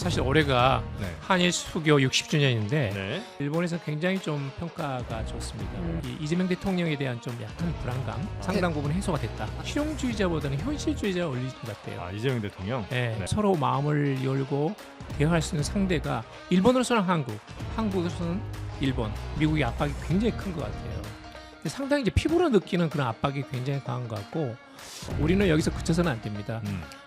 사실 올해가 네. 한일 수교 60주년인데 네. 일본에서 굉장히 좀 평가가 좋습니다. 이 이재명 대통령에 대한 좀 약간 불안감 상당 부분 해소가 됐다. 실용주의자보다는 현실주의자가 올리는 것 같아요. 아, 이재명 대통령. 네, 네. 서로 마음을 열고 대화할 수 있는 상대가 일본으로서는 한국, 한국으로서는 일본, 미국의 압박이 굉장히 큰 것 같아요. 근데 상당히 이제 피부로 느끼는 그런 압박이 굉장히 강한 것 같고 우리는 여기서 그쳐서는 안 됩니다.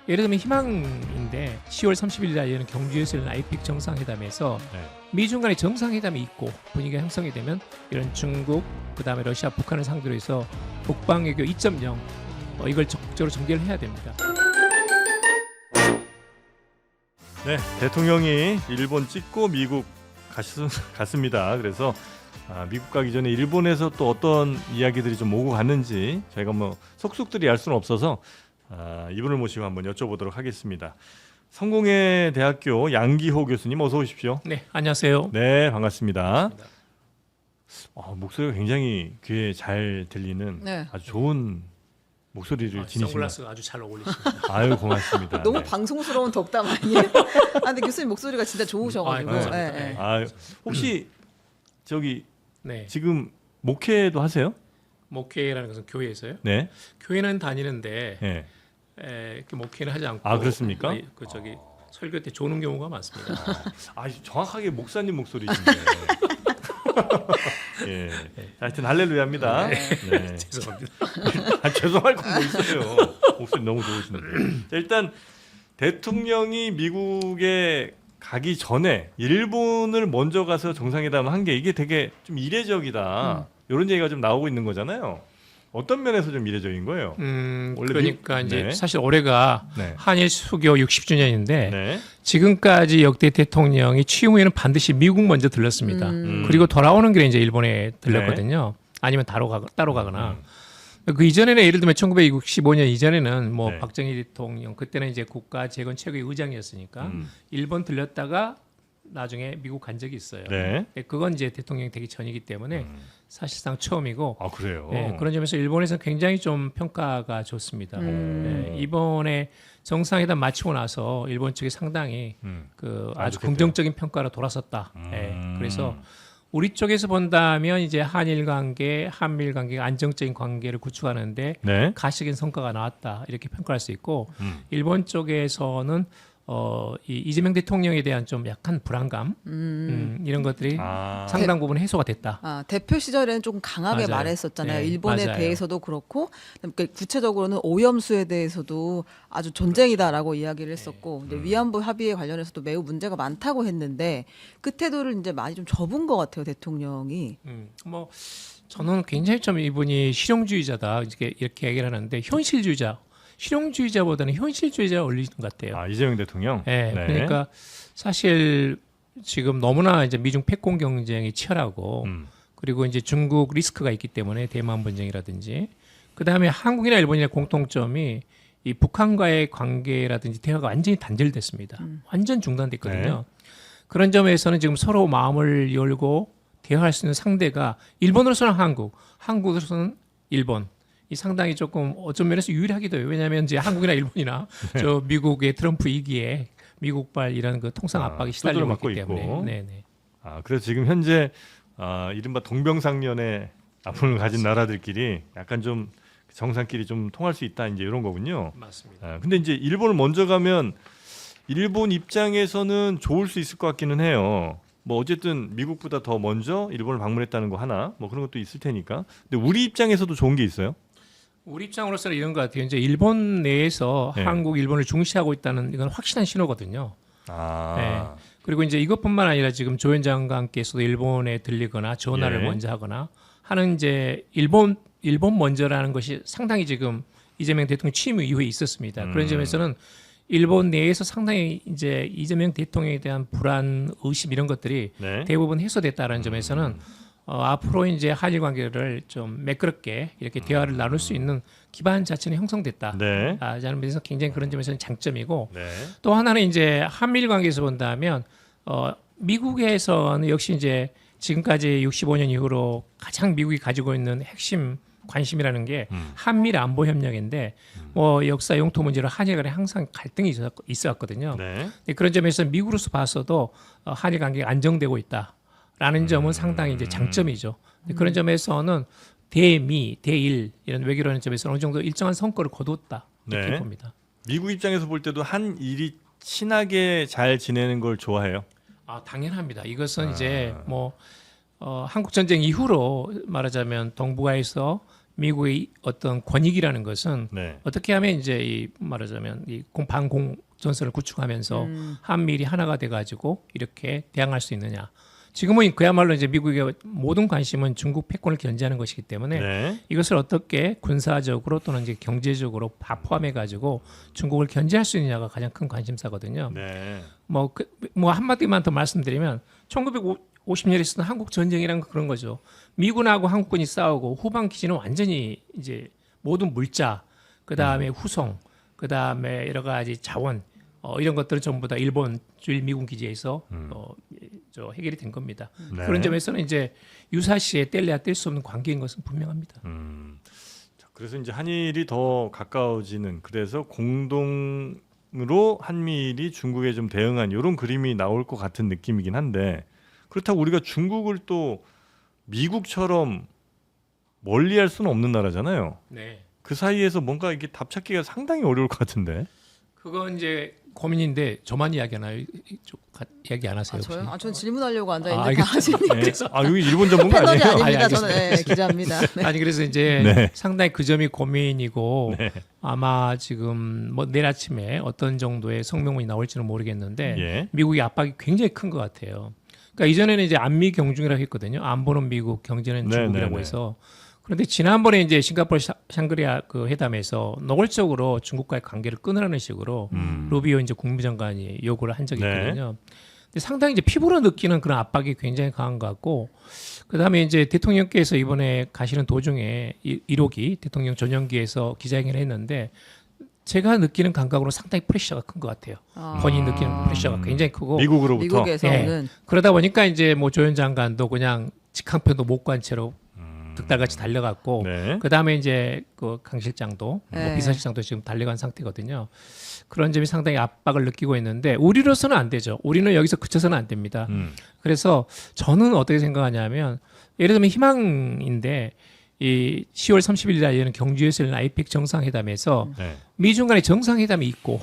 예를 들면 희망인데 10월 30일 날 열리는 경주에서 열리는 아이픽 정상회담에서 네. 미중 간의 정상회담이 있고 분위기가 형성이 되면 이런 중국, 그다음에 러시아, 북한을 상대로 해서 북방외교 2.0 이걸 적극적으로 전개를 해야 됩니다. 네, 대통령이 일본 찍고 미국 갔습니다. 그래서 미국 가기 전에 일본에서 또 어떤 이야기들이 좀 오고 갔는지 저희가 뭐 속속들이 알 수는 없어서 이분을 모시고 한번 여쭤보도록 하겠습니다. 성공회 대학교 양기호 교수님 어서 오십시오. 네, 안녕하세요. 네, 반갑습니다. 목소리가 굉장히 귀에 잘 들리는 네. 아주 좋은 목소리를 지니시는. 선글라스가 아주 잘 어울리십니다. 아유, 고맙습니다. 너무 네. 방송스러운 덕담 아니에요? 근데 교수님 목소리가 진짜 좋으셔가지고. 감사합니다. 네, 네. 혹시 저기 네, 지금 목회도 하세요? 목회라는 것은 교회에서요. 네. 교회는 다니는데 네. 이렇게 목회는 하지 않고 그렇습니까? 그 저기 설교 때 조는 경우가 많습니다. 정확하게 목사님 목소리신데. 예. 하여튼 할렐루야입니다. 네. 죄송합니다. 죄송할 건 뭐 있어요. 목소리 너무 좋으시는데. 자, 일단 대통령이 미국에 가기 전에 일본을 먼저 가서 정상회담 한 게 이게 되게 좀 이례적이다. 이런 얘기가 좀 나오고 있는 거잖아요. 어떤 면에서 좀 이례적인 거예요? 원래 그러니까 이제 네. 사실 올해가 네. 한일 수교 60주년인데 네. 지금까지 역대 대통령이 취임 후에는 반드시 미국 먼저 들렀습니다. 그리고 돌아오는 길에 이제 일본에 들렀거든요. 아니면 따로 가거나. 그 이전에는 예를 들면 1965년 이전에는 뭐 네. 박정희 대통령 그때는 이제 국가재건최고의 의장이었으니까 일본 들렸다가 나중에 미국 간 적이 있어요. 네. 그건 이제 대통령이 되기 전이기 때문에 사실상 처음이고. 그래요. 네, 그런 점에서 일본에서 굉장히 좀 평가가 좋습니다. 네, 이번에 정상회담 마치고 나서 일본 측이 상당히 아주 좋겠대요. 긍정적인 평가로 돌아섰다. 네, 그래서 우리 쪽에서 본다면 이제 한일 관계, 한미일 관계가 안정적인 관계를 구축하는데 네. 가시적인 성과가 나왔다 이렇게 평가할 수 있고 일본 쪽에서는 이 이재명 대통령에 대한 좀 약간 불안감 이런 것들이 상당 부분 해소가 됐다. 대표 시절에는 조금 강하게 맞아요. 말했었잖아요. 네, 일본에 맞아요. 대해서도 그렇고 그러니까 구체적으로는 오염수에 대해서도 아주 전쟁이다라고 이야기를 했었고 이제 위안부 합의에 관련해서도 매우 문제가 많다고 했는데 그 태도를 이제 많이 좀 접은 것 같아요, 대통령이. 뭐 저는 굉장히 좀 이분이 실용주의자다 이렇게 얘기를 하는데 현실주의자. 실용주의자보다는 현실주의자가 올리는 것 같아요. 이재명 대통령. 네, 그러니까 사실 지금 너무나 이제 미중 패권 경쟁이 치열하고 그리고 이제 중국 리스크가 있기 때문에 대만 분쟁이라든지 그 다음에 한국이나 일본이나 공통점이 이 북한과의 관계라든지 대화가 완전히 단절됐습니다. 완전 중단됐거든요. 그런 점에서는 지금 서로 마음을 열고 대화할 수 있는 상대가 일본으로서는 한국, 한국으로서는 일본. 이 상당히 조금 어떤 면에서 유리하기도 해요. 왜냐하면 이제 한국이나 일본이나 저 미국의 트럼프 2기에 미국발 이런 그 통상 압박이 시달리고 있기 때문에. 네네. 그래서 지금 현재 이른바 동병상련의 아픔을 가진 나라들끼리 약간 좀 정상끼리 좀 통할 수 있다 이제 이런 거군요. 맞습니다. 근데 이제 일본을 먼저 가면 일본 입장에서는 좋을 수 있을 것 같기는 해요. 뭐 어쨌든 미국보다 더 먼저 일본을 방문했다는 거 하나 뭐 그런 것도 있을 테니까. 근데 우리 입장에서도 좋은 게 있어요? 우리 입장으로서는 이런 것 같아요. 이제 일본 내에서 네. 한국, 일본을 중시하고 있다는 이건 확실한 신호거든요. 네. 그리고 이제 이것뿐만 아니라 지금 조현 장관께서도 일본에 들리거나 전화를 예. 먼저 하거나 하는 이제 일본 먼저라는 것이 상당히 지금 이재명 대통령 취임 이후에 있었습니다. 그런 점에서는 일본 내에서 상당히 이제 이재명 대통령에 대한 불안, 의심 이런 것들이 네. 대부분 해소됐다는 점에서는 앞으로 이제 한일 관계를 좀 매끄럽게 이렇게 대화를 나눌 수 있는 기반 자체는 형성됐다. 네. 라는 면에서 굉장히 그런 점에서는 장점이고 네. 또 하나는 이제 한미일 관계에서 본다면 미국에서는 역시 이제 지금까지 65년 이후로 가장 미국이 가지고 있는 핵심 관심이라는 게 한미일 안보 협력인데 뭐 역사 영토 문제로 한일 간에 항상 갈등이 있었거든요. 네. 그런 점에서 미국으로서 봐서도 한일 관계가 안정되고 있다라는 점은 상당히 이제 장점이죠. 그런 점에서는 대미, 대일 이런 외교라는 점에서 어느 정도 일정한 성과를 거두었다 이렇게 네. 봅니다. 미국 입장에서 볼 때도 한일이 친하게 잘 지내는 걸 좋아해요. 아 당연합니다. 이것은 이제 뭐 한국 전쟁 이후로 말하자면 동북아에서 미국의 어떤 권익이라는 것은 네. 어떻게 하면 이제 이 말하자면 이 반공 전선을 구축하면서 한미일이 하나가 돼가지고 이렇게 대항할 수 있느냐. 지금은 그야말로 이제 미국의 모든 관심은 중국 패권을 견제하는 것이기 때문에 네. 이것을 어떻게 군사적으로 또는 이제 경제적으로 다 포함해 가지고 중국을 견제할 수 있느냐가 가장 큰 관심사거든요. 네. 뭐 한마디만 더 말씀드리면 1950년에 있었던 한국 전쟁이란 그런 거죠. 미군하고 한국군이 싸우고 후방 기지는 완전히 이제 모든 물자, 그 다음에 후송, 그 다음에 여러 가지 자원 이런 것들은 전부 다 일본 주일 미군 기지에서 저 해결이 된 겁니다. 네. 그런 점에서는 이제 유사시에 뗄래야 뗄 수 없는 관계인 것은 분명합니다. 자, 그래서 이제 한일이 더 가까워지는 그래서 공동으로 한미일이 중국에 좀 대응한 이런 그림이 나올 것 같은 느낌이긴 한데 그렇다고 우리가 중국을 또 미국처럼 멀리할 수는 없는 나라잖아요. 네. 그 사이에서 뭔가 이게 답 찾기가 상당히 어려울 것 같은데. 그건 이제 고민인데 저만 이야기하나요? 이야기 안 하세요? 아, 저요? 혹시? 아, 전 질문하려고 앉아 아, 있는데 다 하시니까. 네. 아 여기 일본 전문가 패널이 아니에요? 아닙니다. 아니, 저는 네, 기자입니다. 네. 아니 그래서 이제 네. 상당히 그 점이 고민이고 네. 아마 지금 뭐 내일 아침에 어떤 정도의 성명문이 나올지는 모르겠는데 예. 미국의 압박이 굉장히 큰 것 같아요. 그러니까 이전에는 이제 안미 경중이라고 했거든요. 안보는 미국, 경제는 네, 중국이라고 네, 네. 해서 그런데 지난번에 이제 싱가포르 샹그리아 그 회담에서 노골적으로 중국과의 관계를 끊으라는 식으로 루비오 이제 국무장관이 요구를 한 적이 네. 있거든요. 근데 상당히 이제 피부로 느끼는 그런 압박이 굉장히 강한 것 같고 그다음에 이제 대통령께서 이번에 가시는 도중에 1호기 대통령 전용기에서 기자회견을 했는데 제가 느끼는 감각으로 상당히 프레셔가 큰 것 같아요. 본인 느끼는 프레셔가 굉장히 크고 미국으로부터. 미국에서 예. 오는 그러다 보니까 이제 뭐 조현 장관도 그냥 직항편도 못 간 채로 득달같이 달려갔고 네. 그다음에 이제 그 강 실장도 네. 뭐 비서실장도 지금 달려간 상태거든요. 그런 점이 상당히 압박을 느끼고 있는데 우리로서는 안 되죠. 우리는 여기서 그쳐서는 안 됩니다. 그래서 저는 어떻게 생각하냐면 예를 들면 희망인데 이 10월 30일 날 열리는 경주에서 열리는 아이펙 정상회담에서 네. 미중 간의 정상회담이 있고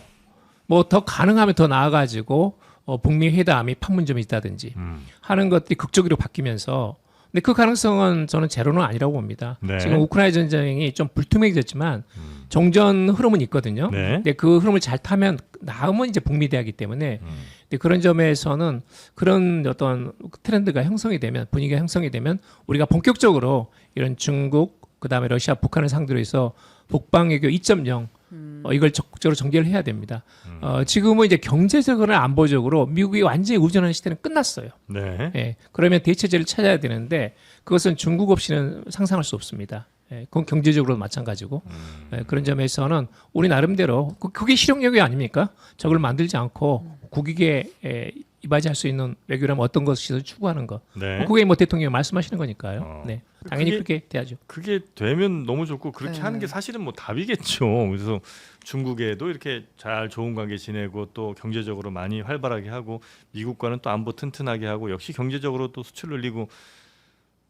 뭐 더 가능하면 더 나아가지고 북미 회담이 판문점이 있다든지 하는 것들이 극적으로 바뀌면서 근데 그 가능성은 저는 제로는 아니라고 봅니다. 네. 지금 우크라이나 전쟁이 좀 불투명해졌지만 종전 흐름은 있거든요. 네. 근데 그 흐름을 잘 타면 다음은 이제 북미 대화이기 때문에 근데 그런 점에서는 그런 어떤 트렌드가 형성이 되면 분위기가 형성이 되면 우리가 본격적으로 이런 중국 그다음에 러시아 북한을 상대로 해서 북방 외교 2.0 이걸 적극적으로 전개를 해야 됩니다. 지금은 이제 경제적으로는 안보적으로 미국이 완전히 우전하는 시대는 끝났어요. 네. 예, 그러면 대체제를 찾아야 되는데 그것은 중국 없이는 상상할 수 없습니다. 예, 그건 경제적으로도 마찬가지고 예, 그런 점에서는 우리 나름대로 그게 실용력이 아닙니까? 적을 만들지 않고 국익에 이바지할 수 있는 외교라면 어떤 것을 추구하는 것. 네. 그게 뭐 대통령이 말씀하시는 거니까요. 네, 당연히 그게- 그렇게 돼야죠. 그게 되면 너무 좋고 그렇게 네. 하는 게 사실은 뭐 답이겠죠. 그래서 중국에도 이렇게 잘 좋은 관계 지내고 또 경제적으로 많이 활발하게 하고 미국과는 또 안보 튼튼하게 하고 역시 경제적으로 또 수출 늘리고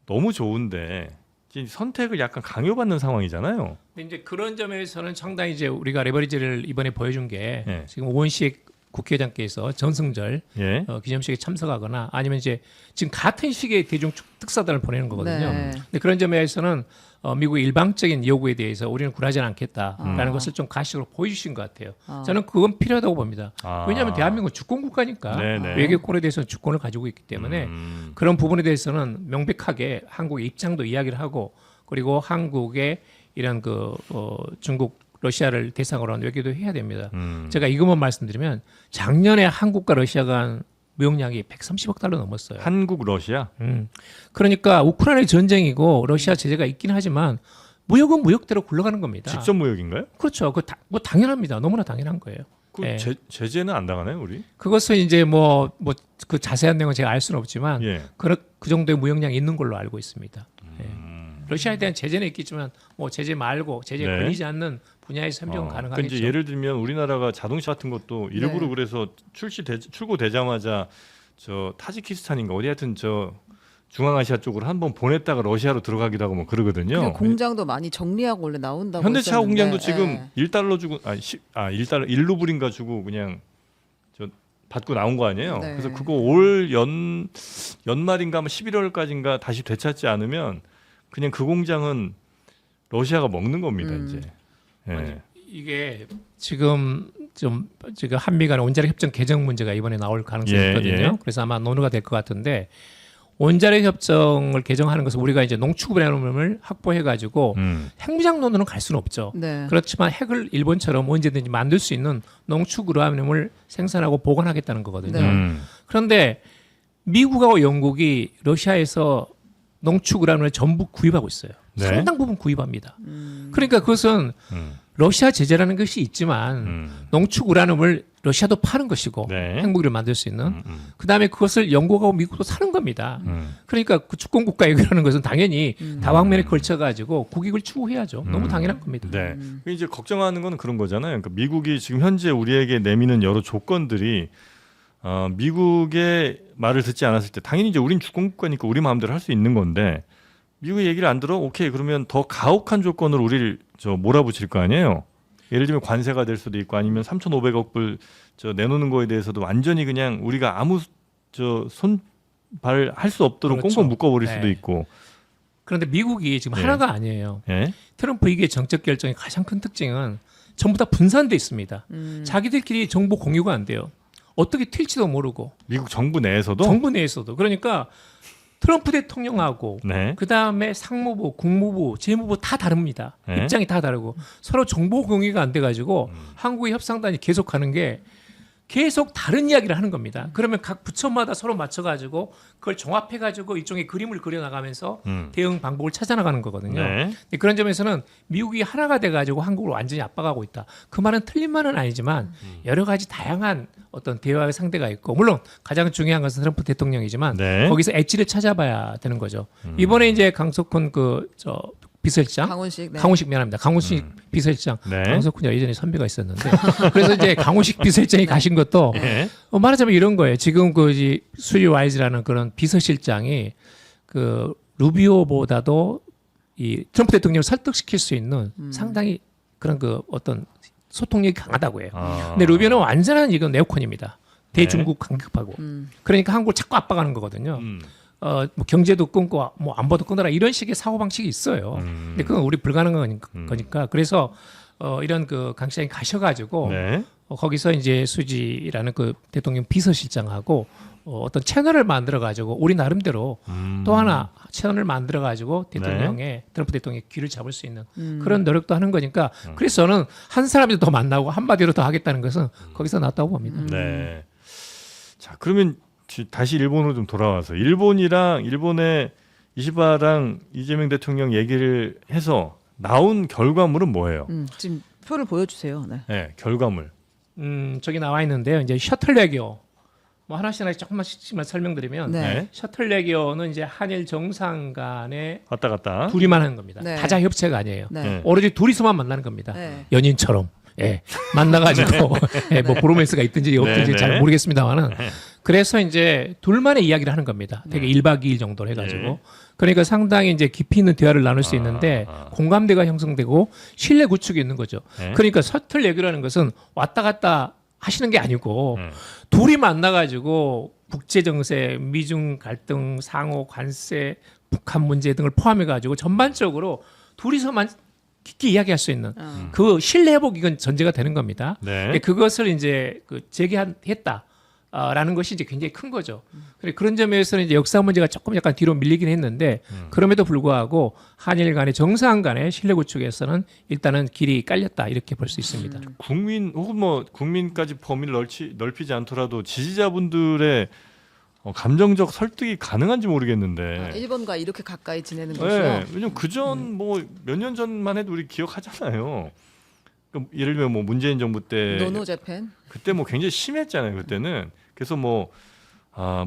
너무 좋은데 지금 선택을 약간 강요받는 상황이잖아요. 근데 이제 그런 점에서는 상당히 이제 우리가 레버리지를 이번에 보여준 게 네. 지금 오원식 국회의장께서 전승절 예. 기념식에 참석하거나 아니면 이제 지금 같은 시기에 대중 특사단을 보내는 거거든요. 네. 근데 그런 점에서는 미국의 일방적인 요구에 대해서 우리는 굴하지는 않겠다라는 것을 좀 가시적으로 보여주신 것 같아요. 저는 그건 필요하다고 봅니다. 아. 왜냐하면 대한민국은 주권 국가니까 네네. 외교권에 대해서는 주권을 가지고 있기 때문에 그런 부분에 대해서는 명백하게 한국의 입장도 이야기를 하고 그리고 한국의 이런 중국 러시아를 대상으로 한 외교도 해야 됩니다. 제가 이것만 말씀드리면 작년에 한국과 러시아 간 무역량이 130억 달러 넘었어요. 한국 러시아. 그러니까 우크라이나 전쟁이고 러시아 제재가 있긴 하지만 무역은 무역대로 굴러가는 겁니다. 직접 무역인가요? 그렇죠. 뭐 당연합니다. 너무나 당연한 거예요. 그 예. 제재는 안 당하나요, 우리? 그것은 이제 그 자세한 내용은 제가 알 수는 없지만 예. 그 정도의 무역량이 있는 걸로 알고 있습니다. 예. 러시아에 대한 제재는 있겠지만 뭐 제재 말고 제재 네. 걸리지 않는 분야에서 협력은 그러니까 가능하겠죠. 이제 예를 들면 우리나라가 자동차 같은 것도 일부러 네. 그래서 출고되자마자 저 타지키스탄인가 어디 하여튼 저 중앙아시아 쪽으로 한번 보냈다가 러시아로 들어가기도 하고 뭐 그러거든요. 그리고 공장도 많이 정리하고 원래 나온다고 현대차 했었는데, 공장도 지금 예. 1달러 주고 1달러 1루블인가 주고 그냥 저 받고 나온 거 아니에요. 네. 그래서 그거 올 연말인가 11월까지인가 다시 되찾지 않으면 그냥 그 공장은 러시아가 먹는 겁니다, 이제. 예. 이게 지금 좀 지금 한미 간의 원자력 협정 개정 문제가 이번에 나올 가능성이 예, 있거든요. 예. 그래서 아마 논의가 될 것 같은데 원자력 협정을 개정하는 것은 우리가 이제 농축우라늄을 확보해 가지고 핵무장론으로 갈 수는 없죠. 네. 그렇지만 핵을 일본처럼 언제든지 만들 수 있는 농축우라늄을 생산하고 보관하겠다는 거거든요. 네. 그런데 미국하고 영국이 러시아에서 농축우라늄을 전부 구입하고 있어요. 네. 상당 부분 구입합니다. 그러니까 그것은 러시아 제재라는 것이 있지만 농축우라늄을 러시아도 파는 것이고 네. 핵무기를 만들 수 있는 그다음에 그것을 영국하고 미국도 사는 겁니다. 그러니까 그 주권 국가 얘기라는 것은 당연히 다방면에 걸쳐 가지고 국익을 추구해야죠. 너무 당연한 겁니다. 네. 이제 걱정하는 건 그런 거잖아요. 그러니까 미국이 지금 현재 우리에게 내미는 여러 조건들이 미국의 말을 듣지 않았을 때 당연히 이제 우린 주권국가니까 우리 마음대로 할 수 있는 건데 미국의 얘기를 안 들어? 오케이 그러면 더 가혹한 조건으로 우리를 몰아붙일 거 아니에요. 예를 들면 관세가 될 수도 있고 아니면 3,500억 불 내놓는 거에 대해서도 완전히 그냥 우리가 아무 손발 할 수 없도록 그렇죠. 꽁꽁 묶어버릴 네. 수도 있고. 그런데 미국이 지금 네. 하나가 아니에요. 예? 트럼프 이게 정책 결정의 가장 큰 특징은 전부 다 분산돼 있습니다. 자기들끼리 정보 공유가 안 돼요. 어떻게 튈지도 모르고 미국 정부 내에서도 정부 내에서도 그러니까 트럼프 대통령하고 네. 그 다음에 상무부, 국무부, 재무부 다 다릅니다. 네. 입장이 다 다르고 서로 정보 공유가 안 돼가지고 한국의 협상단이 계속하는 게 계속 다른 이야기를 하는 겁니다. 그러면 각 부처마다 서로 맞춰가지고 그걸 종합해가지고 일종의 그림을 그려나가면서 대응 방법을 찾아나가는 거거든요. 네. 근데 그런 점에서는 미국이 하나가 돼가지고 한국을 완전히 압박하고 있다. 그 말은 틀린 말은 아니지만 여러 가지 다양한 어떤 대화의 상대가 있고 물론 가장 중요한 것은 트럼프 대통령이지만 네. 거기서 엣지를 찾아봐야 되는 거죠. 이번에 이제 강석훈 비서실장 강훈식. 네. 강훈식 미안합니다. 강훈식 비서실장 네. 강석훈이 예전에 선배가 있었는데 그래서 이제 강훈식 비서실장이 가신 것도 예. 말하자면 이런 거예요. 지금 수리 와이즈라는 그런 비서실장이 그 루비오보다도 이 트럼프 대통령을 설득시킬 수 있는 상당히 그런 그 어떤 소통력이 강하다고 해요. 근데 루비오는 완전한 이건 네오콘입니다. 대중국 강급하고 그러니까 한국을 자꾸 압박하는 거거든요. 뭐 경제도 끊고 뭐 안보도 끊어라 이런 식의 사고 방식이 있어요. 근데 그건 우리 불가능한 거니까 그래서 이런 그 강 시장이 가셔가지고 네. 거기서 이제 수지라는 그 대통령 비서실장하고 어떤 채널을 만들어 가지고 우리 나름대로 또 하나 채널을 만들어 가지고 대통령의 트럼프 대통령의 귀를 잡을 수 있는 그런 노력도 하는 거니까 그래서 저는 한 사람이 더 만나고 한마디로 더 하겠다는 것은 거기서 나왔다고 봅니다. 네. 자, 그러면 다시 일본으로 좀 돌아와서 일본의 이시바랑 이재명 대통령 얘기를 해서 나온 결과물은 뭐예요? 지금 표를 보여주세요. 네. 네, 결과물. 저기 나와 있는데요. 이제 셔틀 외교 뭐 하나씩 조금씩만 설명드리면 네. 네. 셔틀 외교는 이제 한일 정상 간에 왔다 갔다. 둘이만 하는 겁니다. 네. 다자 협체가 아니에요. 네. 네. 오로지 둘이서만 만나는 겁니다. 네. 연인처럼. 예. 만나가지고 예, 뭐 브로맨스가 있든지 없든지 네, 잘 네. 모르겠습니다만은 그래서 이제 둘만의 이야기를 하는 겁니다. 되게 1박 2일 정도로 해가지고 네. 그러니까 상당히 이제 깊이 있는 대화를 나눌 수 있는데 공감대가 형성되고 신뢰 구축이 있는 거죠. 네. 그러니까 셔틀 외교라는 것은 왔다 갔다 하시는 게 아니고 둘이 만나가지고 국제 정세, 미중 갈등, 상호 관세, 북한 문제 등을 포함해가지고 전반적으로 둘이서만 깊게 이야기할 수 있는 그 신뢰 회복 이건 전제가 되는 겁니다. 네. 근데 그것을 이제 제기했다. 라는 것이 이제 굉장히 큰 거죠. 그런 점에서는 이제 역사 문제가 조금 약간 뒤로 밀리긴 했는데 그럼에도 불구하고 한일 간의 정상 간의 신뢰 구축에서는 일단은 길이 깔렸다 이렇게 볼 수 있습니다. 국민 혹은 뭐 국민까지 범위를 넓히지 않더라도 지지자분들의 감정적 설득이 가능한지 모르겠는데. 일본과 이렇게 가까이 지내는 것이요. 네, 왜냐면 그전 뭐 몇 년 전만 해도 우리 기억하잖아요. 그러니까 예를 들면 뭐 문재인 정부 때 노노 재팬. 그때 뭐 굉장히 심했잖아요. 그때는 그래서 뭐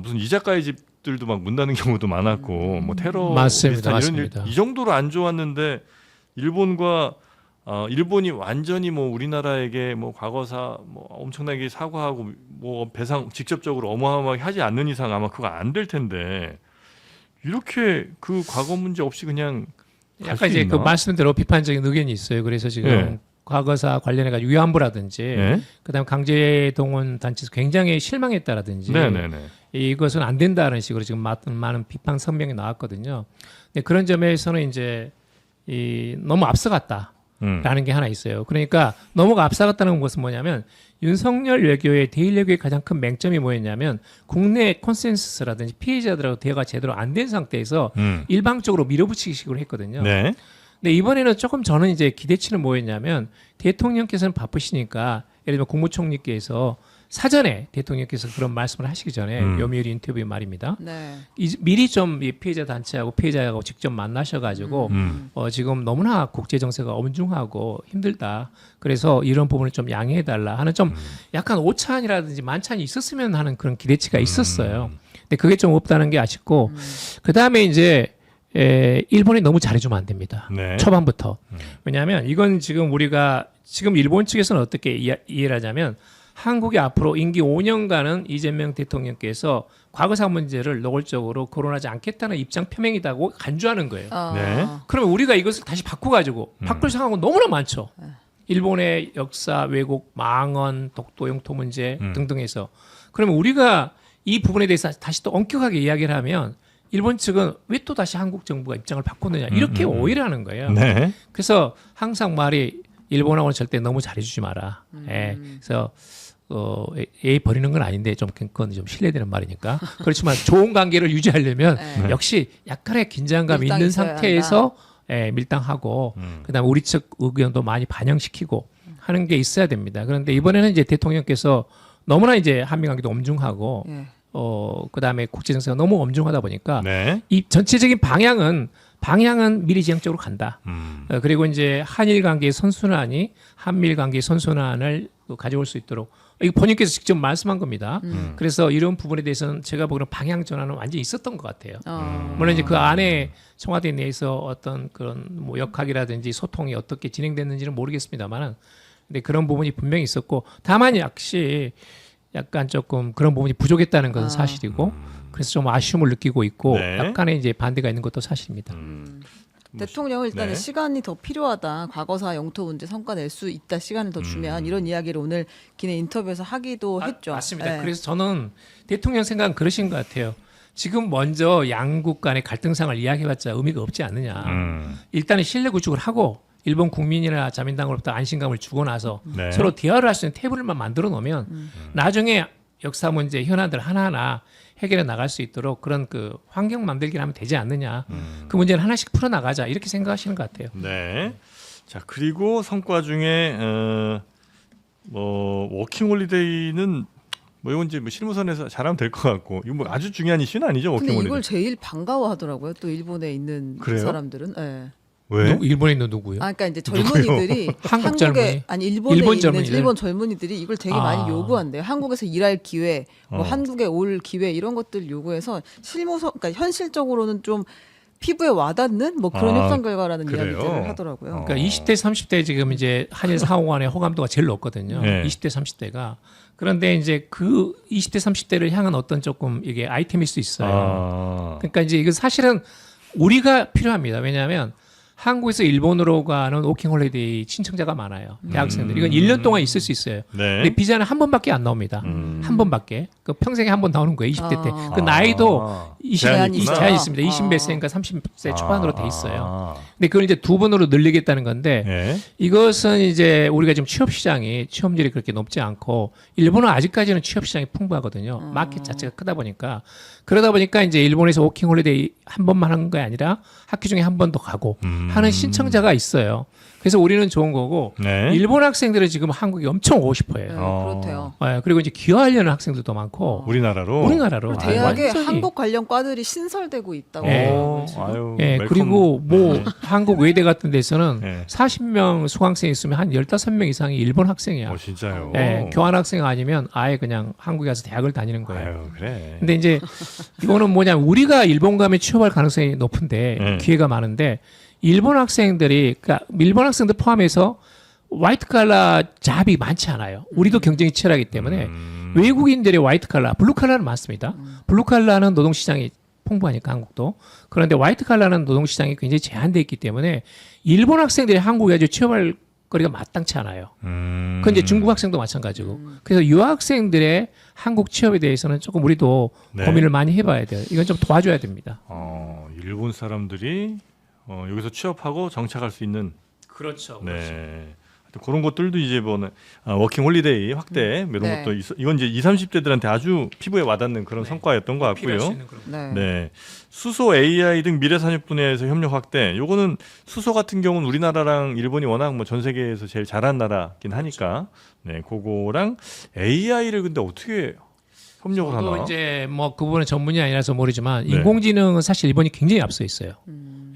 무슨 이 작가의 집 기업들도 막 문 닫는 경우도 많았고 뭐 테러 맞습니다. 비슷한 이런 맞습니다. 이 정도로 안 좋았는데 일본과 일본이 완전히 뭐 우리나라에게 뭐 과거사 뭐 엄청나게 사과하고 뭐 배상 직접적으로 어마어마하게 하지 않는 이상 아마 그거 안 될 텐데 이렇게 그 과거 문제 없이 그냥 갈 수 약간 이제 있나? 그 말씀대로 비판적인 의견이 있어요. 그래서 지금 네. 과거사 관련해가지고 위안부라든지 네. 그다음 강제동원 단체에서 굉장히 실망했다라든지 네네네. 이것은 안 된다는 식으로 지금 많은 비판 성명이 나왔거든요. 근데 그런 점에서는 이제 너무 앞서갔다라는 게 하나 있어요. 그러니까 너무 앞서갔다는 것은 뭐냐면 윤석열 외교의 대일 외교의 가장 큰 맹점이 뭐였냐면 국내 콘센서스라든지 피해자들하고 대화가 제대로 안 된 상태에서 일방적으로 밀어붙이기식으로 했거든요. 네. 근데 이번에는 조금 저는 이제 기대치는 뭐였냐면 대통령께서는 바쁘시니까 예를 들면 국무총리께서 사전에 대통령께서 그런 말씀을 하시기 전에 요미우리 인터뷰 말입니다. 네. 미리 좀 이 피해자 단체하고 피해자하고 직접 만나셔가지고 지금 너무나 국제 정세가 엄중하고 힘들다. 그래서 이런 부분을 좀 양해해달라 하는 좀 약간 오찬이라든지 만찬이 있었으면 하는 그런 기대치가 있었어요. 근데 그게 좀 없다는 게 아쉽고 그 다음에 이제 일본이 너무 잘해주면 안 됩니다. 네. 초반부터. 왜냐하면 이건 지금 우리가 지금 일본 측에서는 어떻게 이해를 하냐면 한국이 앞으로 임기 5년간은 이재명 대통령께서 과거사 문제를 노골적으로 거론하지 않겠다는 입장 표명이다고 간주하는 거예요. 네. 그러면 우리가 이것을 다시 바꿔가지고 바꿀 상황은 너무나 많죠. 일본의 역사, 왜곡, 망언, 독도 영토 문제 등등해서 그러면 우리가 이 부분에 대해서 다시 또 엄격하게 이야기를 하면 일본 측은 왜 또 다시 한국 정부가 입장을 바꿨느냐 이렇게 오해를 하는 거예요. 네. 그래서 항상 말이 일본하고는 절대 너무 잘해주지 마라. 그래서 애 버리는 건 아닌데 좀 그건 좀 실례되는 말이니까 그렇지만 좋은 관계를 유지하려면 역시 약간의 긴장감이 밀당이 있는 있어야 상태에서 밀당하고 그다음에 우리 측 의견도 많이 반영시키고 하는 게 있어야 됩니다. 그런데 이번에는 이제 대통령께서 너무나 이제 한미 관계도 엄중하고 예. 그다음에 국제 정세가 너무 엄중하다 보니까 네. 이 전체적인 방향은 미래지향적으로 간다. 그리고 이제 한일 관계의 선순환이 한미일 관계의 선순환을 가져올 수 있도록 이거 본인께서 직접 말씀한 겁니다. 그래서 이런 부분에 대해서는 제가 보기에는 방향 전환은 완전히 있었던 것 같아요. 물론 이제 그 안에 청와대 내에서 어떤 그런 뭐 역학이라든지 소통이 어떻게 진행됐는지는 모르겠습니다만은 근데 그런 부분이 분명히 있었고 다만 역시 약간 조금 그런 부분이 부족했다는 것은 사실이고 그래서 좀 아쉬움을 느끼고 있고 네. 약간의 이제 반대가 있는 것도 사실입니다. 대통령은 일단은 네. 시간이 더 필요하다. 과거사 영토 문제 성과 낼 수 있다. 시간을 더 주면 이런 이야기를 오늘 기내 인터뷰에서 하기도 했죠. 맞습니다. 예. 그래서 저는 대통령 생각은 그러신 것 같아요. 지금 먼저 양국 간의 갈등상을 이야기해봤자 의미가 없지 않느냐. 일단은 신뢰 구축을 하고 일본 국민이나 자민당으로부터 안심감을 주고 나서 네. 서로 대화를 할 수 있는 테이블만 만들어 놓으면 나중에 역사 문제 현안들 하나하나 해결해 나갈 수 있도록 그런 그 환경 만들기를 하면 되지 않느냐. 그 문제는 하나씩 풀어 나가자 이렇게 생각하시는 것 같아요. 네. 자 그리고 성과 중에 뭐 워킹홀리데이는 뭐 이건 이제 뭐 실무선에서 잘하면 될 것 같고 이거 뭐 아주 중요한 이슈는 아니죠 근데 워킹홀리데이. 이걸 제일 반가워하더라고요. 또 일본에 있는 그래요? 사람들은. 예. 왜? 일본에 있는 누구요? 아, 그러니까 이제 젊은이들이 한국 한국에 젊은이? 아니 일본에 일본 있는 젊은이들? 일본 젊은이들이 이걸 되게 아. 많이 요구한대요. 한국에서 일할 기회, 뭐 어. 한국에 올 기회 이런 것들 요구해서 그러니까 현실적으로는 좀 피부에 와닿는 뭐 그런 아, 협상 결과라는 그래요? 이야기들을 하더라고요. 그러니까 20대, 30대 지금 이제 한일 상호간의 호감도가 제일 높거든요. 네. 20대, 30대가. 그런데 이제 그 20대, 30대를 향한 어떤 조금 이게 아이템일 수 있어요. 그러니까 이제 이거 사실은 우리가 필요합니다. 왜냐하면 한국에서 일본으로 가는 워킹홀리데이 신청자가 많아요. 대학생들. 이건 1년 동안 있을 수 있어요. 네. 근데 비자는 한 번밖에 안 나옵니다. 한 번밖에. 그 평생에 한 번 나오는 거예요. 20대 때. 그 나이도 20, 제한이 있구나. 제한이 있습니다. 20몇 세인가 30세 초반으로 돼 있어요. 근데 그걸 이제 2번으로 늘리겠다는 건데 네. 이것은 이제 우리가 지금 취업 시장이 취업률이 그렇게 높지 않고 일본은 아직까지는 취업 시장이 풍부하거든요. 마켓 자체가 크다 보니까 그러다 보니까 이제 일본에서 워킹홀리데이 한 번만 하는 게 아니라 학기 중에 한 번 더 가고 하는 신청자가 있어요. 그래서 우리는 좋은 거고 네. 일본 학생들은 지금 한국에 엄청 오고 싶어해요. 네, 어. 그렇대요. 그리고 이제 기여하려는 학생들도 많고 우리나라로. 우리나라로 그리고 대학에 완전히. 한국 관련 과들이 신설되고 있다고. 네. 하더라고요, 지금. 아유, 예, 웰컴. 그리고 뭐 네. 한국 외대 같은 데서는 네. 40명 수강생이 있으면 한 15명 이상이 일본 학생이야. 진짜요. 예, 교환 학생 아니면 아예 그냥 한국에 가서 대학을 다니는 거예요. 아유, 그래. 근데 이제 이거는 뭐냐면 우리가 일본 가면 취업할 가능성이 높은데 네. 기회가 많은데 일본 학생들이 그러니까 일본 학생들 포함해서 화이트 칼라 잡이 많지 않아요. 우리도 경쟁이 치열하기 때문에 외국인들의 화이트 칼라, 블루 칼라는 많습니다. 블루 칼라는 노동 시장이 풍부하니까 한국도. 그런데 화이트 칼라는 노동 시장이 굉장히 제한돼 있기 때문에 일본 학생들이 한국에 아주 취업할 거리가 마땅치 않아요. 그건 이제 중국 학생도 마찬가지고. 그래서 유학생들의 한국 취업에 대해서는 조금 우리도 네. 고민을 많이 해봐야 돼요. 이건 좀 도와줘야 됩니다. 일본 사람들이 여기서 취업하고 정착할 수 있는 그렇죠. 네. 하여튼 그런 것들도 이제 뭐 워킹 홀리데이 확대 이런 네. 것도 이건 이제 20, 30대들한테 아주 피부에 와닿는 그런 성과였던 것 같고요. 네. 네. 수소 AI 등 미래 산업 분야에서 협력 확대. 요거는 수소 같은 경우는 우리나라랑 일본이 워낙 뭐 전 세계에서 제일 잘한 나라긴 하니까. 네, 그거랑 AI를 근데 어떻게 협력을 저도 하나? 이제 뭐 그 부분은 전문이 아니라서 모르지만 네. 인공지능은 사실 일본이 굉장히 앞서 있어요.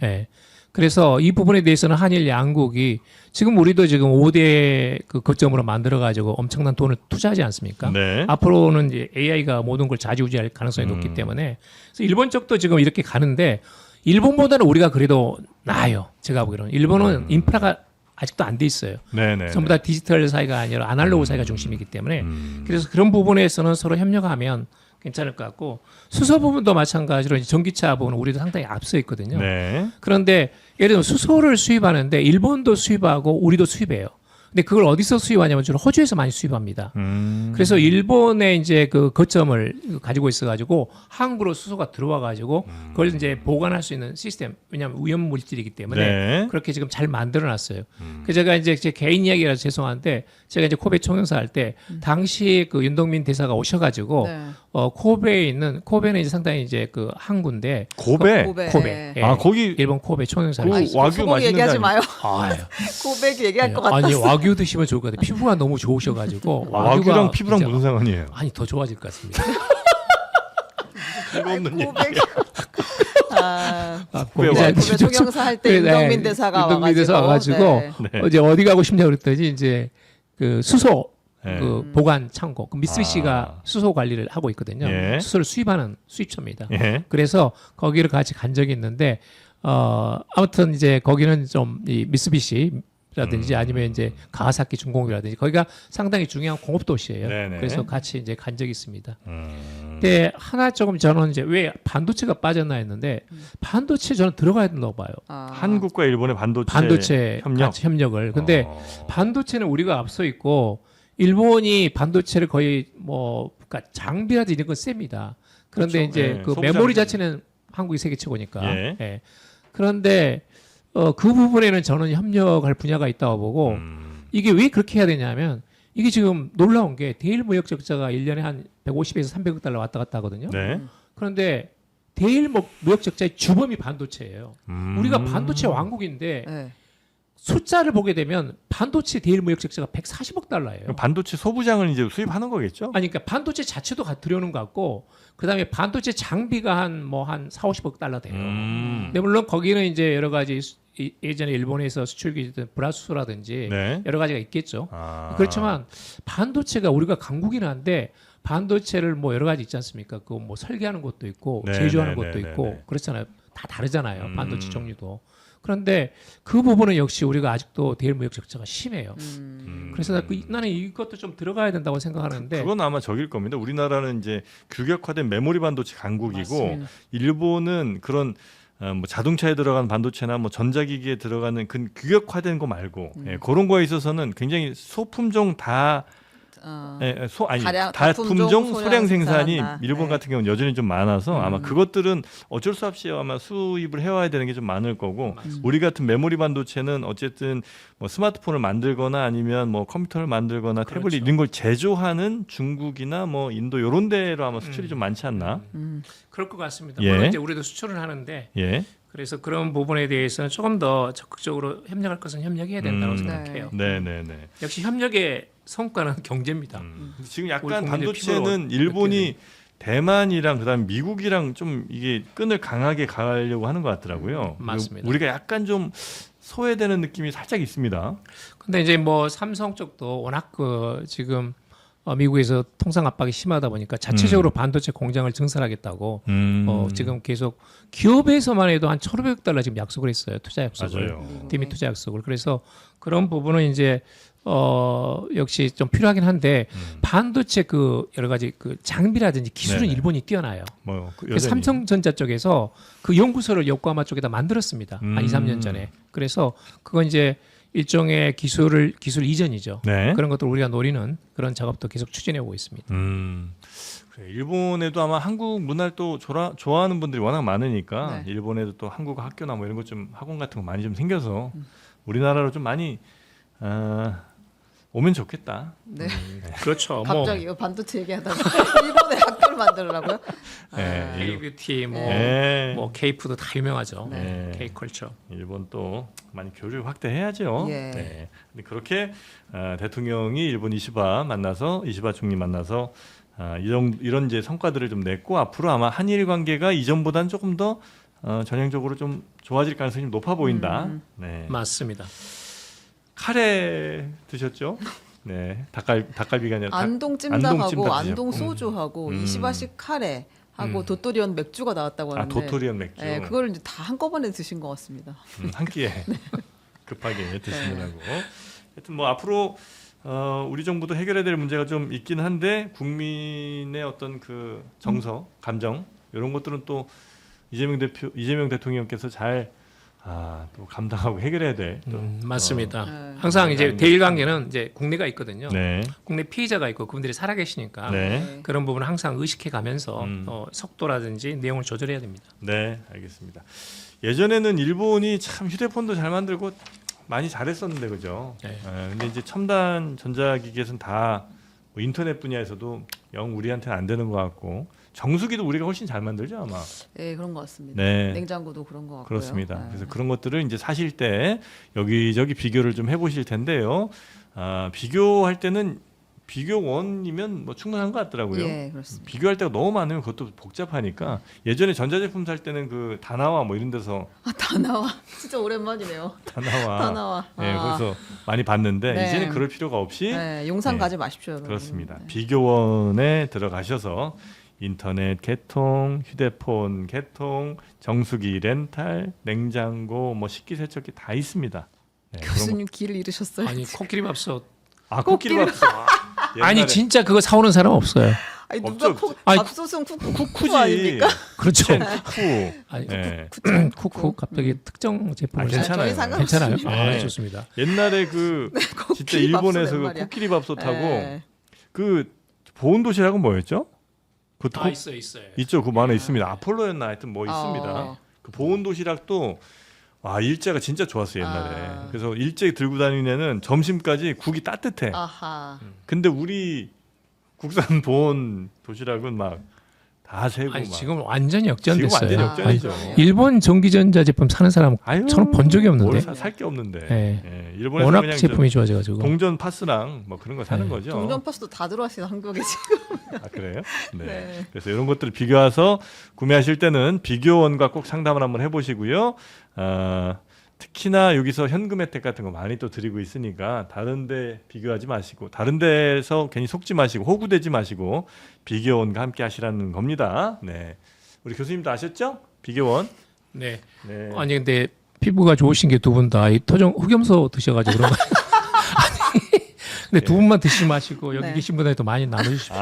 예. 그래서 이 부분에 대해서는 한일 양국이 지금 우리도 지금 5대 그 거점으로 만들어 가지고 엄청난 돈을 투자하지 않습니까? 네. 앞으로는 이제 AI가 모든 걸 좌지우지할 가능성이 높기 때문에 그래서 일본 쪽도 지금 이렇게 가는데 일본보다는 우리가 그래도 나아요. 제가 보기로는 일본은 인프라가 아직도 안 돼 있어요. 네네. 전부 다 디지털 사회가 아니라 아날로그 사회가 중심이기 때문에 그래서 그런 부분에서는 서로 협력하면 괜찮을 것 같고 수소 부분도 마찬가지로 이제 전기차 부분은 우리도 상당히 앞서 있거든요. 네. 그런데 예를 들면 수소를 수입하는데 일본도 수입하고 우리도 수입해요. 근데 그걸 어디서 수입하냐면 주로 호주에서 많이 수입합니다. 그래서 일본의 이제 그 거점을 가지고 있어가지고 한국으로 수소가 들어와가지고 그걸 이제 보관할 수 있는 시스템. 왜냐하면 위험 물질이기 때문에 네. 그렇게 지금 잘 만들어놨어요. 그 제가 이제 제 개인 이야기라서 죄송한데 제가 이제 코베 총영사 할 때 당시 그 윤동민 대사가 오셔가지고 네. 코베에 있는 코베는 이제 상당히 이제 그 항구인데 고베. 코베. 예. 아, 거기 일본 코베 총영사. 그 아니, 와규 소고기 맛있는 얘기하지 데 마요. 아유. 고백 얘기할 것 같아. 아니 와규 드시면 좋을 것 같아요. 피부가 너무 좋으셔가지고 와규랑 피부랑 진짜- 무슨 상관이에요? 아니 더 좋아질 것 같습니다. 이거 없는 얘기. 고백. 아, 왜 네, 와규 고백 총영사 할 때 윤동민 대사가 와가지고. 네. 네. 어제 어디 가고 싶냐고 그랬더니 이제 그 수소 네. 그 보관 창고 그 미쓰비시가 아. 수소 관리를 하고 있거든요. 예. 수소를 수입하는 수입처입니다. 예. 그래서 거기를 같이 간 적이 있는데 아무튼 이제 거기는 좀 이 미쓰비시라든지 아니면 이제 가와사키 중공업이라든지 거기가 상당히 중요한 공업 도시예요. 네네. 그래서 같이 이제 간 적이 있습니다. 음. 근데 하나 조금 저는 이제 왜 반도체가 빠졌나 했는데 반도체 저는 들어가야 된다고 봐요. 아, 한국과 일본의 반도체 협력. 같이 협력을. 근데 반도체는 우리가 앞서 있고 일본이 반도체를 거의 뭐 그러니까 장비라든지 이런 건 셉니다. 그런데 그렇죠. 이제 예, 그 소부 메모리 장비. 자체는 한국이 세계 최고니까. 예. 예. 그런데 그 부분에는 저는 협력할 분야가 있다고 보고 이게 왜 그렇게 해야 되냐면 이게 지금 놀라운 게 대일 무역 적자가 1년에 한 150에서 300억 달러 왔다 갔다 하거든요. 네. 그런데 대일 무역 적자의 주범이 반도체예요. 우리가 반도체 왕국인데 네. 숫자를 보게 되면 반도체 대일 무역 적자가 140억 달러예요. 반도체 소부장을 이제 수입하는 거겠죠? 아니 그러니까 반도체 자체도 들여오는 것 같고 그다음에 반도체 장비가 한 4, 50억 달러 돼요. 근데 물론 거기는 이제 여러 가지 예전에 일본에서 수출 기지던 브라수라든지 네. 여러 가지가 있겠죠. 아. 그렇지만 반도체가 우리가 강국이긴 한데 반도체를 뭐 여러 가지 있지 않습니까? 그 뭐 설계하는 것도 있고 네, 제조하는 네, 것도 네, 있고 네, 네. 그렇잖아요. 다 다르잖아요. 반도체 종류도. 그런데 그 부분은 역시 우리가 아직도 대일 무역 적자가 심해요. 그래서 나는 이것도 좀 들어가야 된다고 생각하는데 그건 아마 저길 겁니다. 우리나라는 이제 규격화된 메모리 반도체 강국이고 맞습니다. 일본은 그런 뭐 자동차에 들어가는 반도체나 뭐 전자기기에 들어가는 그 규격화된 거 말고 예, 그런 거에 있어서는 굉장히 소품종 다 다품종 소량 생산이 일본 같은 경우는 여전히 좀 많아서 아마 그것들은 어쩔 수 없이 아마 수입을 해와야 되는 게 좀 많을 거고 우리 같은 메모리 반도체는 어쨌든 뭐 스마트폰을 만들거나 아니면 뭐 컴퓨터를 만들거나 그렇죠. 태블릿 이런 걸 제조하는 중국이나 뭐 인도 이런 데로 아마 수출이 좀 많지 않나? 그럴 것 같습니다. 예. 물론 이제 우리도 수출을 하는데 예. 그래서 그런 부분에 대해서는 조금 더 적극적으로 협력할 것은 협력해야 된다고 음. 생각해요. 네네네. 역시 협력의 성과는 경제입니다. 지금 우리 약간 국민들 반도체는 피부로 일본이 대만이랑 그다음 미국이랑 좀 이게 끈을 강하게 가려고 하는 것 같더라고요. 맞습니다. 우리가 약간 좀 소외되는 느낌이 살짝 있습니다. 근데 이제 뭐 삼성 쪽도 워낙 그 지금 미국에서 통상 압박이 심하다 보니까 자체적으로 반도체 공장을 증설하겠다고 지금 계속 기업에서만 해도 한 1,500억 달러 지금 약속을 했어요. 투자 약속을. 맞아요. 디미 투자 약속을. 그래서 그런 부분은 이제 역시 좀 필요하긴 한데 반도체 그 여러 가지 그 장비라든지 기술은 네네. 일본이 뛰어나요. 뭐 그래서 삼성전자 쪽에서 그 연구소를 요코하마 쪽에다 만들었습니다. 한 2, 3년 전에. 그래서 그건 이제 일종의 기술 이전이죠. 네. 그런 것들 우리가 노리는 그런 작업도 계속 추진해 오고 있습니다. 그래, 일본에도 아마 한국 문화를 또 좋아하는 분들이 워낙 많으니까 네. 일본에도 또 한국 학교나 뭐 이런 것 좀 학원 같은 거 많이 좀 생겨서 우리나라로 좀 많이 오면 좋겠다. 네. 그렇죠. 갑자기 이거 반도체 얘기하다가 일본에 학교를 만들라고요? 네, K-뷰티, 네. 뭐 K-푸드 다 유명하죠. 네. K-컬처. 일본 또 많이 교류를 확대해야죠. 예. 네. 근데 그렇게 대통령이 일본 이시바 총리 만나서 이런 이제 성과들을 좀 냈고 앞으로 아마 한일 관계가 이전보다는 조금 더 전형적으로 좀 좋아질 가능성이 좀 높아 보인다. 네. 맞습니다. 카레 드셨죠? 네. 닭갈비가 아니라 안동 찜닭하고 안동 안동 드셨고. 소주하고 이시바식 카레 하고 도토리온 맥주가 나왔다고 하는데 도토리온 맥주. 네, 그걸 이제 다 한꺼번에 드신 것 같습니다. 한 끼에 급하게 드시느라고. 하여튼 뭐 앞으로 우리 정부도 해결해야 될 문제가 좀 있긴 한데 국민의 어떤 그 정서, 감정 이런 것들은 또 이재명 대통령께서 잘 또 감당하고 해결해야 돼. 또. 맞습니다. 네. 항상 이제 대일 관계는 이제 국내가 있거든요. 네. 국내 피해자가 있고 그분들이 살아계시니까 네. 그런 부분을 항상 의식해 가면서 속도라든지 내용을 조절해야 됩니다. 네, 알겠습니다. 예전에는 일본이 참 휴대폰도 잘 만들고 많이 잘했었는데 그죠? 네. 근데 이제 첨단 전자기기에서는 다뭐 인터넷 분야에서도 영 우리한테는 안 되는 것 같고 정수기도 우리가 훨씬 잘 만들죠 아마. 네, 그런 것 같습니다. 네. 냉장고도 그런 것 같고요. 그렇습니다. 네. 그래서 그런 것들을 이제 사실 때 여기저기 비교를 좀 해보실 텐데요. 비교할 때는 비교원이면 뭐 충분한 것 같더라고요. 예, 그렇습니다. 비교할 때가 너무 많으면 그것도 복잡하니까 예전에 전자제품 살 때는 그 다나와 뭐 이런 데서 다 나와. 진짜 오랜만이네요. 다나와 다 나와. 예, 거기서 많이 봤는데 네. 이제는 그럴 필요가 없이 네, 용산 네. 가지 마십시오, 여러분. 그렇습니다. 네. 비교원에 들어가셔서 인터넷 개통, 휴대폰 개통, 정수기 렌탈, 냉장고, 뭐 식기세척기 다 있습니다. 네, 그런 교수님 길을 잃으셨어요. 아니 코끼리 밥솥. 코끼리밥솥. 아니 진짜 그거 사오는 사람 없어요. 아니 누가 없죠. 아니, 밥솥은 쿠쿠 쿠지 아닙니까? 그렇죠. 쿠. 아니, 네. 쿠쿠 갑자기 특정 제품을 괜찮아요. 저희 상관없습니다. 괜찮아요. 네. 좋습니다. 옛날에 그 진짜 코끼리 밥솥 일본에서 그 웬 말이야. 코끼리밥솥하고 네. 그 보온 도시락은 뭐였죠? 그것도 있어요. 있죠. 그 만에 있습니다. 아폴로였나 하여튼 뭐 있습니다. 어. 그 보온 도시락도 일제가 진짜 좋았어요 옛날에. 아. 그래서 일제 들고 다니는 애는 점심까지 국이 따뜻해. 아하. 근데 우리 국산 보온 도시락은 막 다 새고 아니 막. 지금 완전히 지금 역전됐어요. 완전 역전이죠. 일본 전기전자 제품 사는 사람 아유, 저는 본 적이 없는데. 살 게 없는데. 네. 예, 일본에서 워낙 그냥 제품이 좋아져가지고. 동전 파스랑 뭐 그런 거 사는 네. 거죠. 동전 파스도 다 들어왔어요 한국에 지금. 그래요? 네. 네. 그래서 이런 것들을 비교해서 구매하실 때는 비교원과 꼭 상담을 한번 해보시고요. 특히나 여기서 현금 혜택 같은 거 많이 또 드리고 있으니까 다른데 비교하지 마시고 다른 데서 괜히 속지 마시고 호구되지 마시고 비교원과 함께 하시라는 겁니다. 네, 우리 교수님도 아셨죠? 비교원. 네. 네. 아니 근데 피부가 좋으신 게 두 분 다 이 토종 흑염소 드셔가지고 그런 거. 아니, 근데 두 분만 드시지 마시고 여기 네. 계신 분들도 많이 나눠주십시오.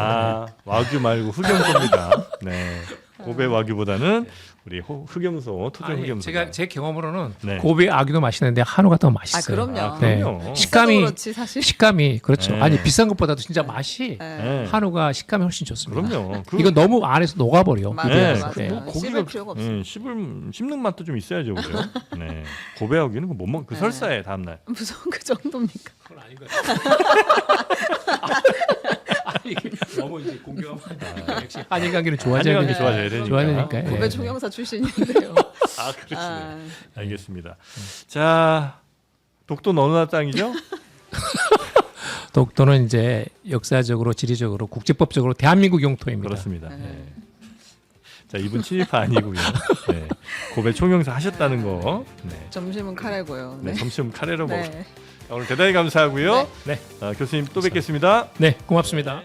와규 말고 흑염소입니다. 네, 고베 와규보다는 우리 흑염소, 토종 아니, 흑염소. 제가 제 경험으로는 네. 고베 아기도 맛있는데 한우가 더 맛있어요. 그럼요. 네. 그럼요. 식감이 그렇지 사실. 식감이 그렇죠. 네. 아니 비싼 것보다도 진짜 맛이 네. 네. 한우가 식감이 훨씬 좋습니다. 그럼요. 이거 너무 안에서 녹아버려. 맞아요, 네. 맞아요. 네. 뭐 씹을 필요가 없어요. 씹는 맛도 좀 있어야죠, 그죠? 네. 고배하기는 못 먹. 그 네. 설사에 다음 날. 무슨 그 정도입니까? 그건 아닌 것 같아요. 아니, 이게 너무 이제 공격하면 역시 한일 관계는 한일 좋아져야 관계 되니까. 좋아져야 되니까. 좋아지니까. 고배 총영사 출신인데요. 아, 그렇지. 아. 알겠습니다. 자, 독도는 어느 나라 땅이죠? 독도는 이제 역사적으로, 지리적으로, 국제법적으로 대한민국 영토입니다. 그렇습니다. 네. 자, 이분 친일파 아니고요. 네. 고배 총영사 하셨다는 거. 네. 점심은 카레고요. 네, 점심 카레로 먹. 네. 오늘 대단히 감사하고요. 네. 교수님 또 뵙겠습니다. 네, 고맙습니다.